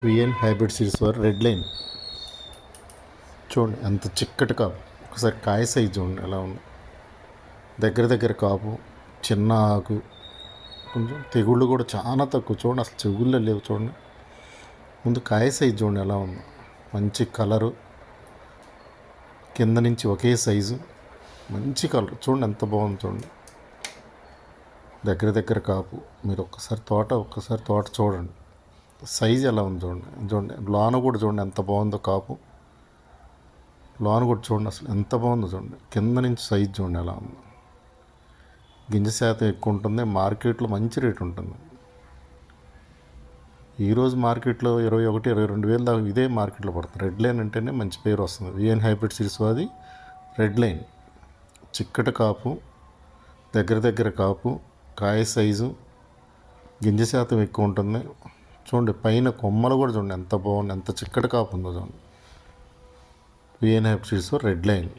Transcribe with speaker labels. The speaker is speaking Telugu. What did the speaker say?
Speaker 1: విఎన్ హైబ్రిడ్ సీడ్స్ వారు రెడ్ లైన్ చూడండి ఎంత చిక్కటి కాపు. ఒకసారి కాయ సైజు చూడండి ఎలా ఉంది. దగ్గర దగ్గర కాపు, చిన్న ఆకు, కొంచెం తెగుళ్ళు కూడా చాలా తక్కువ. చూడండి అసలు చెవుల్లో లేవు. చూడండి ముందు కాయ సైజు చూడండి ఎలా ఉంది. మంచి కలరు, కింద నుంచి ఒకే సైజు, మంచి కలర్. చూడండి ఎంత బాగుంది. చూడండి దగ్గర దగ్గర కాపు. మీరు ఒక్కసారి తోట చూడండి, సైజు ఎలా ఉంది చూడండి. చూడండి లోన కూడా చూడండి ఎంత బాగుందో కాపు. లోన కూడా చూడండి అసలు ఎంత బాగుందో చూడండి. కింద నుంచి సైజు చూడండి ఎలా ఉంది. గింజ శాతం ఎక్కువ ఉంటుంది. మార్కెట్లో మంచి రేటు ఉంటుంది. ఈరోజు మార్కెట్లో 21-22 వేలు దాకా ఇదే మార్కెట్లో పడుతుంది. రెడ్ లైన్ అంటేనే మంచి పేరు వస్తుంది. విఎన్ హైబ్రిడ్ సీడ్స్ వాది రెడ్ లైన్. చిక్కటి కాపు, దగ్గర దగ్గర కాపు, కాయ సైజు, గింజ శాతం ఎక్కువ ఉంటుంది. చూడండి పైన కొమ్మలు కూడా చూడండి ఎంత బాగుంది, ఎంత చిక్కటి కాపు ఉందో చూడండి. VN hybrid seeds red line.